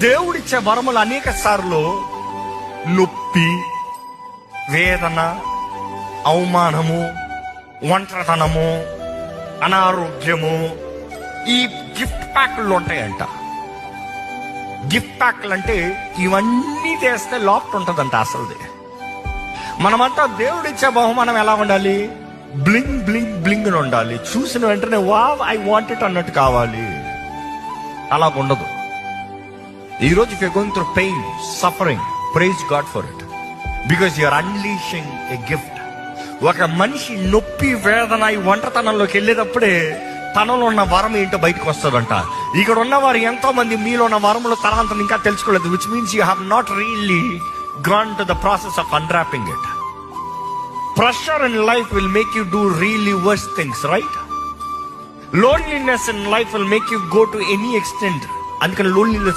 దేవుడిచ్చే వరములు అనేక సార్లు నొప్పి, వేదన, అవమానము, ఒంటరితనము, అనారోగ్యము, ఈ గిఫ్ట్ ప్యాక్లు ఉంటాయంట. గిఫ్ట్ ప్యాక్లు అంటే ఇవన్నీ చేస్తే లోపల ఉంటుందంట అసలుది. మనమంతా దేవుడిచ్చే బహుమానం ఎలా ఉండాలి? బ్లింగ్ బ్లింగ్ బ్లింగ్ అని ఉండాలి. చూసిన వెంటనే వావ్ ఐ వాంట్ ఇట్ అన్నట్టు కావాలి. అలా ఉండదు. ఈరోజు if you going through pain, suffering, praise God for it, because you are unleashing a gift. ఒక మనిషి నొప్పి, వేదన, ఈ ఒంటరితనంలోకి వెళ్ళేటప్పుడే తనలో ఉన్న వరం ఏంటో బయటకు వస్తుందంట. ఇక్కడ ఉన్నవారు ఎంతో మంది మీలో ఉన్న వరములు తరాంతం ఇంకా తెలుసుకోలేదు, which means you have not really gone to the process of unwrapping it. Pressure in life will make you do really worse things, right? Loneliness in life will make you go to any extent. అందుకని loneliness